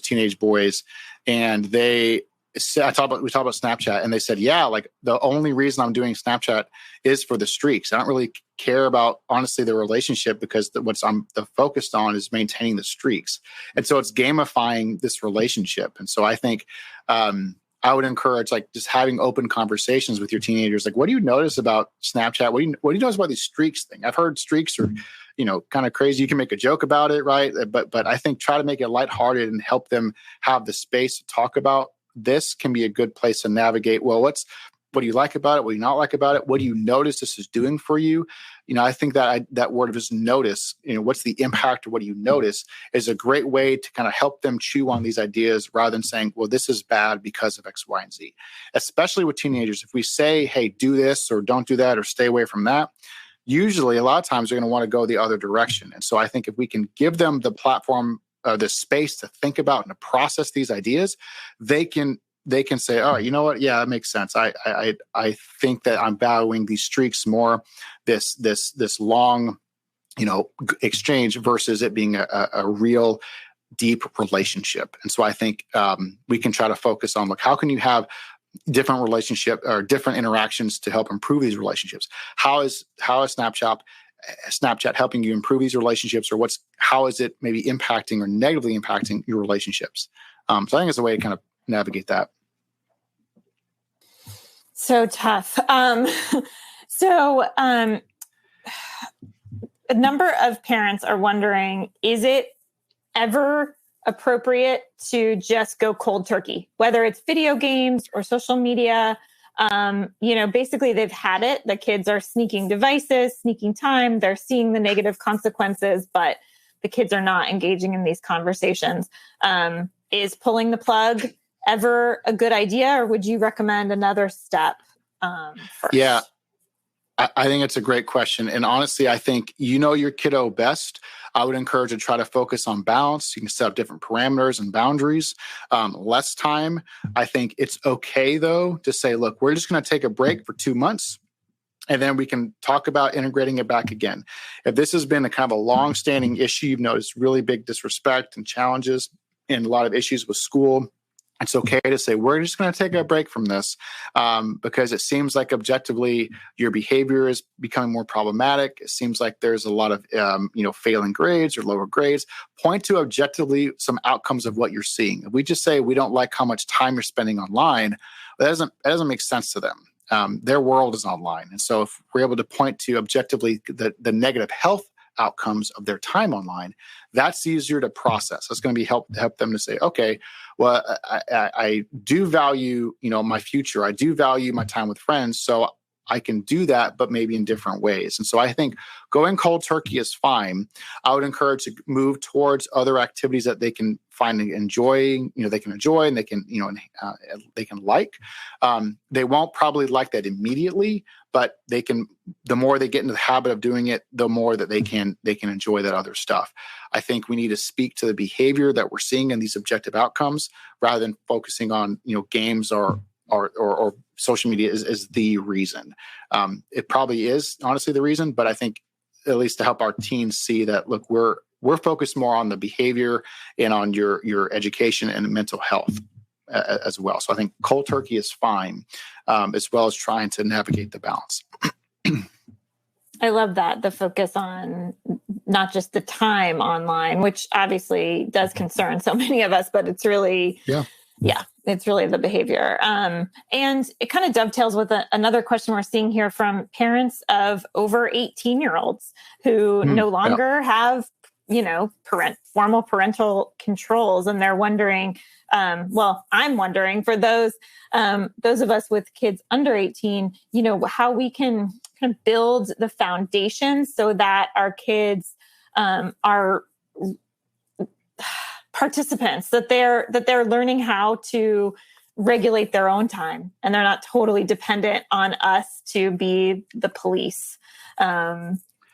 teenage boys, and they we talked about Snapchat, and they said, yeah, like the only reason I'm doing Snapchat is for the streaks. I don't really care about, honestly, the relationship, because what I'm focused on is maintaining the streaks. And so it's gamifying this relationship. And so I think I would encourage like just having open conversations with your teenagers. Like, what do you notice about Snapchat? What do you notice about these streaks thing? I've heard streaks are, kind of crazy. You can make a joke about it, right? But I think try to make it lighthearted and help them have the space to talk about this can be a good place to navigate. Well, what do you like about it? What do you not like about it? What do you notice this is doing for you? I think that word of just notice, what's the impact or what do you notice is a great way to kind of help them chew on these ideas rather than saying, well, this is bad because of X, Y, and Z. Especially with teenagers, if we say, hey, do this or don't do that or stay away from that, usually a lot of times they're going to want to go the other direction. And so I think if we can give them the platform, the space to think about and to process these ideas, they can say, oh, you know what? Yeah, that makes sense. I think that I'm valuing these streaks more, this long, exchange versus it being a real deep relationship. And so I think we can try to focus on, how can you have different relationship or different interactions to help improve these relationships? How is Snapchat helping you improve these relationships, or how is it maybe impacting or negatively impacting your relationships? So I think it's a way to kind of navigate that. So tough. A number of parents are wondering, is it ever appropriate to just go cold turkey, whether it's video games or social media? Basically they've had it. The kids are sneaking devices, sneaking time. They're seeing the negative consequences, but the kids are not engaging in these conversations. Is pulling the plug ever a good idea, or would you recommend another step first? Yeah, I think it's a great question. And honestly, I think your kiddo best. I would encourage to try to focus on balance. You can set up different parameters and boundaries, less time. I think it's okay, though, to say, look, we're just going to take a break for 2 months, and then we can talk about integrating it back again. If this has been a kind of a long-standing issue, you've noticed really big disrespect and challenges and a lot of issues with school, it's okay to say, we're just going to take a break from this because it seems like objectively your behavior is becoming more problematic. It seems like there's a lot of, failing grades or lower grades. Point to objectively some outcomes of what you're seeing. If we just say we don't like how much time you're spending online, that doesn't make sense to them. Their world is online. And so if we're able to point to objectively the negative health outcomes of their time online, that's easier to process. That's going to be help them to say, okay, well, I do value, my future. I do value my time with friends. So I can do that, but maybe in different ways. And so I think going cold turkey is fine. I would encourage to move towards other activities that they can find enjoying, they can enjoy and they can, they can like. They won't probably like that immediately, but they can, the more they get into the habit of doing it, the more that they can enjoy that other stuff. I think we need to speak to the behavior that we're seeing in these objective outcomes rather than focusing on, games or social media is the reason. It probably is honestly the reason, but I think at least to help our teens see that, look, we're focused more on the behavior and on your education and mental health as well. So I think cold turkey is fine, as well as trying to navigate the balance. I love that. The focus on not just the time online, which obviously does concern so many of us, but it's really, it's really the behavior. And it kind of dovetails with another question we're seeing here from parents of over 18-year-olds who no longer have, formal parental controls. And they're wondering, I'm wondering for those of us with kids under 18, how we can kind of build the foundation so that our kids are participants, that they're learning how to regulate their own time and they're not totally dependent on us to be the police.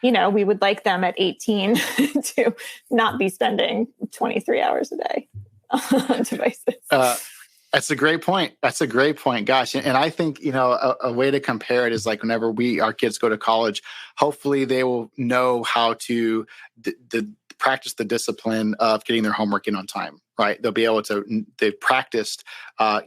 We would like them at 18 to not be spending 23 hours a day on devices. That's a great point. Gosh. And I think, a way to compare it is like whenever our kids go to college, hopefully they will know how to practice the discipline of getting their homework in on time, right? They'll be able to, they've practiced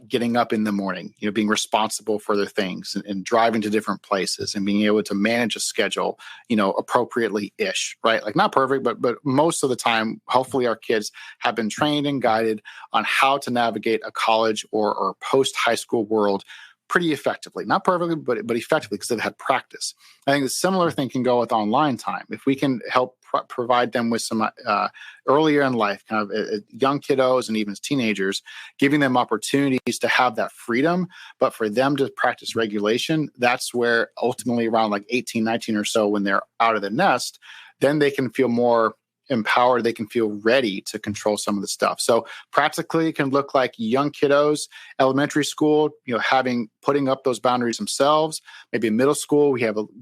getting up in the morning, being responsible for their things and driving to different places and being able to manage a schedule, appropriately-ish, right? Like not perfect, but most of the time, hopefully our kids have been trained and guided on how to navigate a college or post-high school world pretty effectively. Not perfectly, but effectively because they've had practice. I think a similar thing can go with online time. If we can help provide them with some earlier in life, kind of young kiddos and even as teenagers, giving them opportunities to have that freedom, but for them to practice regulation, that's where ultimately around like 18, 19 or so, when they're out of the nest, then they can feel more empowered, they can feel ready to control some of the stuff. So practically it can look like young kiddos, elementary school, putting up those boundaries themselves. Maybe in middle school,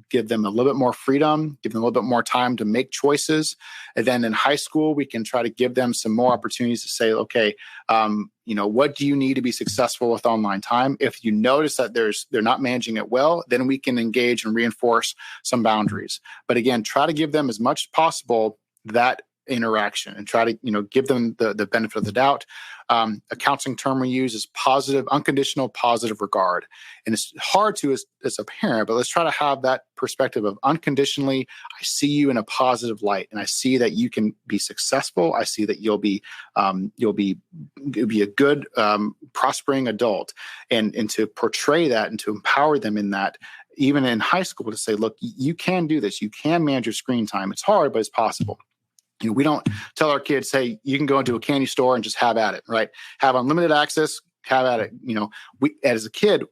give them a little bit more freedom, give them a little bit more time to make choices. And then in high school, we can try to give them some more opportunities to say, okay, what do you need to be successful with online time? If you notice that they're not managing it well, then we can engage and reinforce some boundaries. But again, try to give them as much as possible that interaction and try to give them the benefit of the doubt. A counseling term we use is positive, unconditional positive regard. And it's hard to as a parent, but let's try to have that perspective of unconditionally, I see you in a positive light and I see that you can be successful. I see that you'll be a good prospering adult, and to portray that and to empower them in that, even in high school, to say, look, you can do this. You can manage your screen time. It's hard, but it's possible. We don't tell our kids, hey, you can go into a candy store and just have at it, right? Have unlimited access, have at it. We as kids,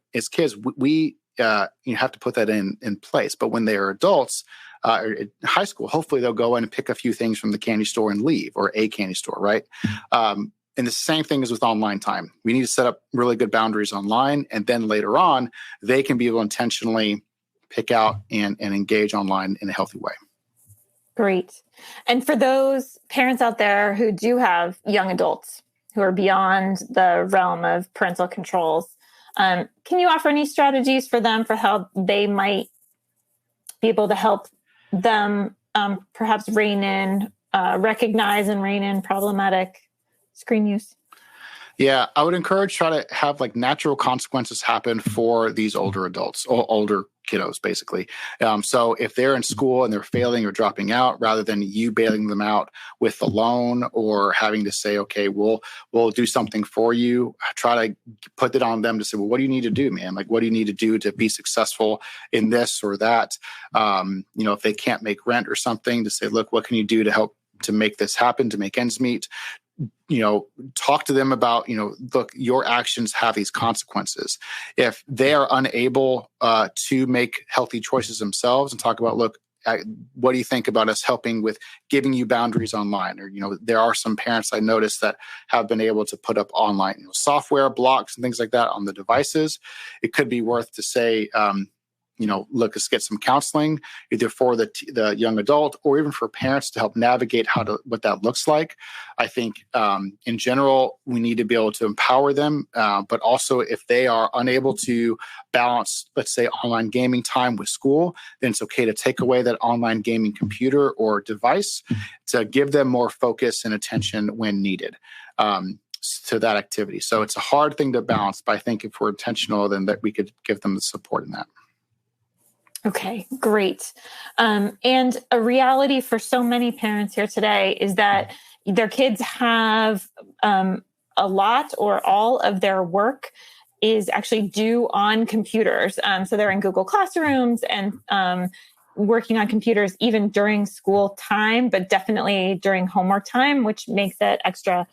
we have to put that in place. But when they are adults, or in high school, hopefully they'll go in and pick a few things from the candy store and leave, or a candy store, right? And the same thing is with online time. We need to set up really good boundaries online, and then later on, they can be able to intentionally pick out and engage online in a healthy way. Great. And for those parents out there who do have young adults who are beyond the realm of parental controls, can you offer any strategies for them for how they might be able to help them perhaps recognize and rein in problematic screen use? Yeah, I would encourage try to have like natural consequences happen for these older adults or older kiddos, basically. So if they're in school and they're failing or dropping out, rather than you bailing them out with a loan or having to say, okay, we'll do something for you, try to put it on them to say, well, what do you need to do, man? Like, what do you need to do to be successful in this or that? If they can't make rent or something, to say, look, what can you do to help to make this happen, to make ends meet? Talk to them about, look, your actions have these consequences. If they are unable to make healthy choices themselves, and talk about, look, what do you think about us helping with giving you boundaries online? Or, there are some parents I noticed that have been able to put up online software blocks and things like that on the devices. It could be worth to say, look, let's get some counseling either for the young adult or even for parents to help navigate what that looks like. I think in general, we need to be able to empower them, but also if they are unable to balance, let's say, online gaming time with school, then it's okay to take away that online gaming computer or device to give them more focus and attention when needed. To that activity. So it's a hard thing to balance, but I think if we're intentional, then that we could give them the support in that. Okay, great. And a reality for so many parents here today is that their kids have a lot or all of their work is actually due on computers. So they're in Google Classrooms and working on computers even during school time, but definitely during homework time, which makes it extra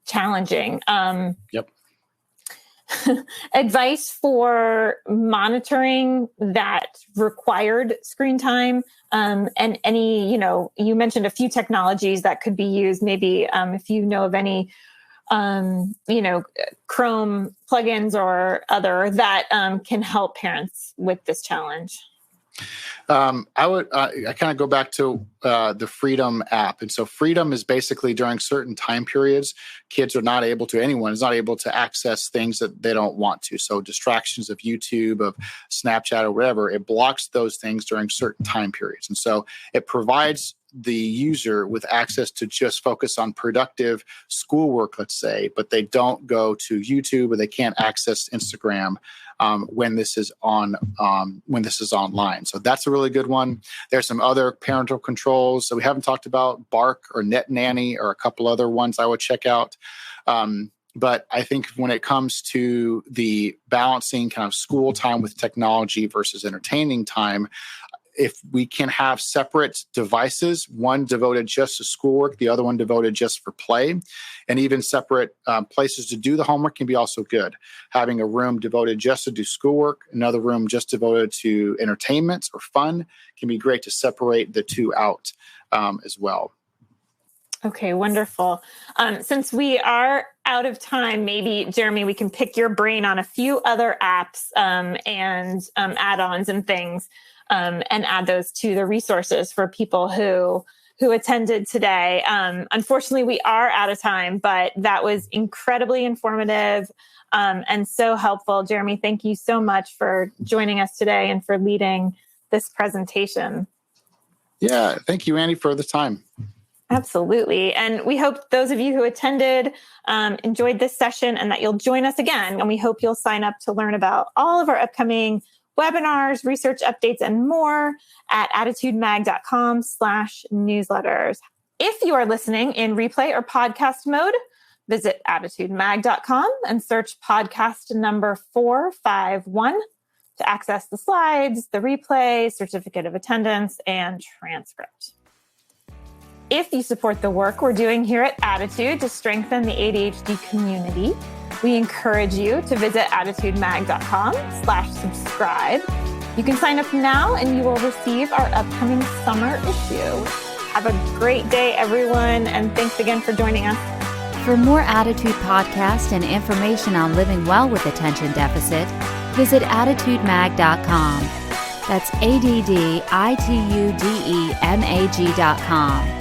challenging. Yep. Advice for monitoring that required screen time, and any, you mentioned a few technologies that could be used. Maybe if you know of any, Chrome plugins or other that can help parents with this challenge. I kind of go back to the Freedom app. And so Freedom is basically during certain time periods, anyone is not able to access things that they don't want to. So distractions of YouTube, of Snapchat or whatever, it blocks those things during certain time periods. And so it provides the user with access to just focus on productive schoolwork, let's say, but they don't go to YouTube or they can't access Instagram when this is online. So that's a really good one. There's some other parental controls. So we haven't talked about Bark or Net Nanny or a couple other ones I would check out. But I think when it comes to the balancing kind of school time with technology versus entertaining time, if we can have separate devices, one devoted just to schoolwork, the other one devoted just for play, and even separate places to do the homework can be also good. Having a room devoted just to do schoolwork, another room just devoted to entertainment or fun can be great to separate the two out as well. Okay, wonderful. Since we are out of time, maybe, Jeremy, we can pick your brain on a few other apps and add-ons and things. And add those to the resources for people who attended today. Unfortunately, we are out of time, but that was incredibly informative and so helpful. Jeremy, thank you so much for joining us today and for leading this presentation. Yeah, thank you, Annie, for the time. Absolutely. And we hope those of you who attended enjoyed this session and that you'll join us again. And we hope you'll sign up to learn about all of our upcoming webinars, research updates, and more at attitudemag.com/newsletters. If you are listening in replay or podcast mode, visit attitudemag.com and search podcast number 451 to access the slides, the replay, certificate of attendance, and transcript. If you support the work we're doing here at Attitude to strengthen the ADHD community, we encourage you to visit attitudemag.com/subscribe. You can sign up now and you will receive our upcoming summer issue. Have a great day, everyone, and thanks again for joining us. For more Attitude podcasts and information on living well with attention deficit, visit attitudemag.com. That's ADDITUDEMAG.com.